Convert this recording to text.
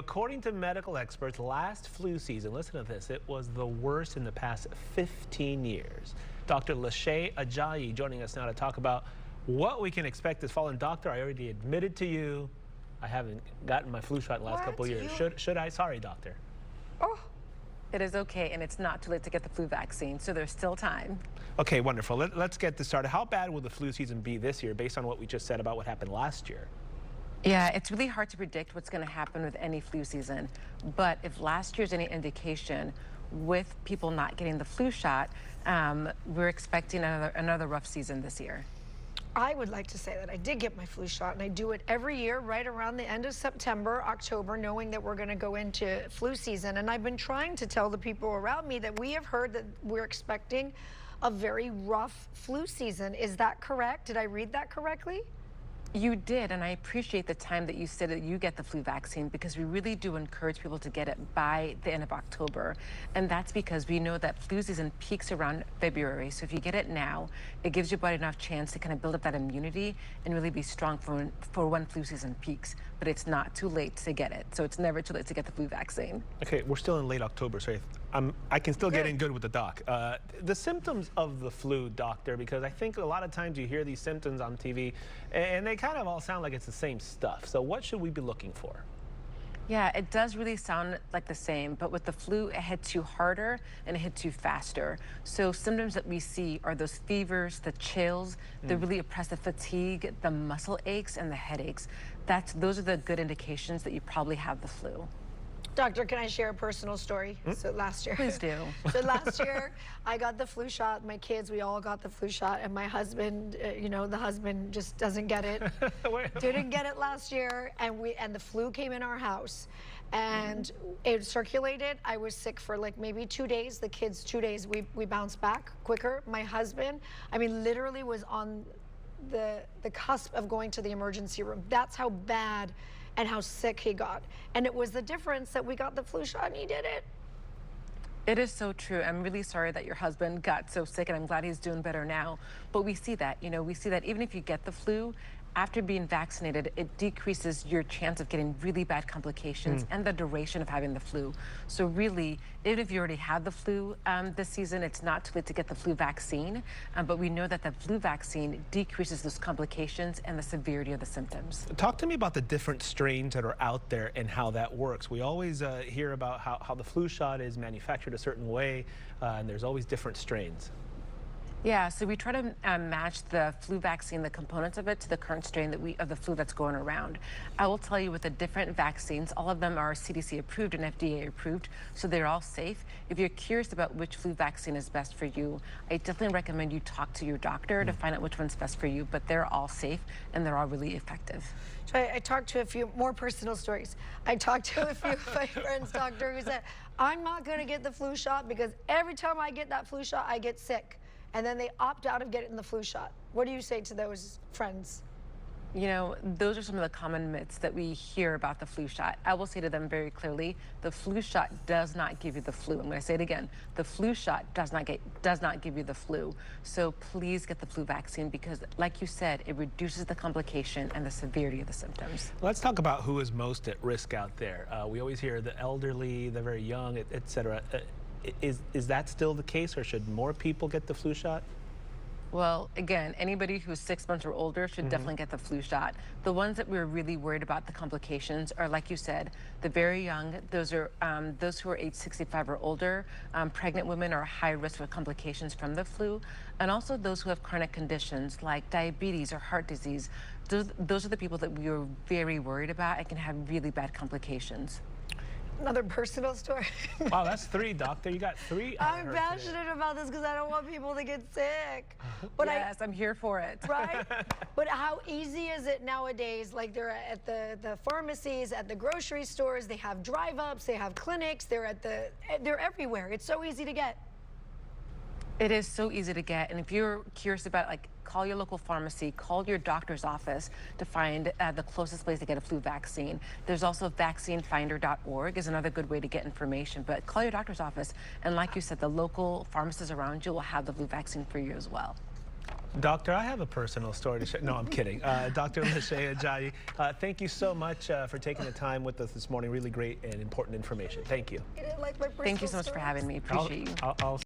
according to medical experts, last flu season, listen to this, it was the worst in the past 15 years. Dr. Lase Ajayi joining us now to talk about what we can expect this fall. And doctor, I already admitted to you, I haven't gotten my flu shot in the last couple of years. Should I? Sorry, doctor. Oh, it is okay, and it's not too late to get the flu vaccine, so there's still time. Okay, wonderful. Let's get this started. How bad will the flu season be this year based on what we just said about what happened last year? Yeah, it's really hard to predict what's going to happen with any flu season. But if last year's any indication, with people not getting the flu shot, we're expecting another rough season this year. I would like to say that I did get my flu shot, and I do it every year right around the end of September, October, knowing that we're going to go into flu season. And I've been trying to tell the people around me that we have heard that we're expecting a very rough flu season. Is that correct? Did I read that correctly? You did, and I appreciate the time that you said that you get the flu vaccine, because we really do encourage people to get it by the end of October. And that's because we know that flu season peaks around February. So if you get it now, it gives your body enough chance to kind of build up that immunity and really be strong for when flu season peaks. But it's not too late to get it. So it's never too late to get the flu vaccine. Okay, we're still in late October, so I can still get in good with the doc. The symptoms of the flu, doctor, because I think a lot of times you hear these symptoms on TV and they kind of all sound like it's the same stuff. So what should we be looking for? Yeah, it does really sound like the same, but with the flu, it hits you harder and it hits you faster. So symptoms that we see are those fevers, the chills, the really oppressive fatigue, the muscle aches, and the headaches. Those are the good indications that you probably have the flu. Doctor, can I share a personal story? So last year. Please do. So last year, I got the flu shot. My kids, we all got the flu shot. And my husband, you know, the husband just doesn't get it. Didn't get it last year. And the flu came in our house. And it circulated. I was sick for like maybe 2 days. The kids, 2 days, we bounced back quicker. My husband, I mean, literally was on the cusp of going to the emergency room. That's how bad and how sick he got. And it was the difference that we got the flu shot and he did it. It is so true. I'm really sorry that your husband got so sick, and I'm glad he's doing better now. But we see that, we see that even if you get the flu, after being vaccinated, it decreases your chance of getting really bad complications and the duration of having the flu. So really, even if you already had the flu this season, it's not too late to get the flu vaccine. But we know that the flu vaccine decreases those complications and the severity of the symptoms. Talk to me about the different strains that are out there and how that works. We always hear about how the flu shot is manufactured a certain way, and there's always different strains. Yeah, so we try to match the flu vaccine, the components of it, to the current strain of the flu that's going around. I will tell you, with the different vaccines, all of them are CDC approved and FDA approved, so they're all safe. If you're curious about which flu vaccine is best for you, I definitely recommend you talk to your doctor to find out which one's best for you, but they're all safe and they're all really effective. So I talked to a few more personal stories. I talked to a few of my friends, doctor, who said, I'm not gonna get the flu shot because every time I get that flu shot, I get sick. And then they opt out of getting the flu shot. What do you say to those friends? Those are some of the common myths that we hear about the flu shot. I will say to them very clearly, the flu shot does not give you the flu. I'm going to say it again. The flu shot does not give you the flu. So please get the flu vaccine because, like you said, it reduces the complication and the severity of the symptoms. Let's talk about who is most at risk out there. We always hear the elderly, the very young, et cetera. Is that still the case, or should more people get the flu shot? Well, again, anybody who's 6 months or older should definitely get the flu shot. The ones that we're really worried about the complications are, like you said, the very young. Those are those who are age 65 or older. Pregnant women are high risk for complications from the flu, and also those who have chronic conditions like diabetes or heart disease. Those are the people that we are very worried about and can have really bad complications. Another personal story. Wow, that's 3, doctor. You got 3. I'm passionate about this because I don't want people to get sick. But yes, I'm here for it. Right? But how easy is it nowadays? Like, they're at the pharmacies, at the grocery stores, they have drive-ups, they have clinics, they're everywhere. It's so easy to get. It is so easy to get, and if you're curious about, call your local pharmacy, call your doctor's office to find the closest place to get a flu vaccine. There's also vaccinefinder.org is another good way to get information, but call your doctor's office, and like you said, the local pharmacists around you will have the flu vaccine for you as well. Doctor, I have a personal story to share. No, I'm kidding. Dr. Lase Ajayi, thank you so much for taking the time with us this morning. Really great and important information. Thank you. You didn't like my personal Thank you so much for having me. Appreciate you. I'll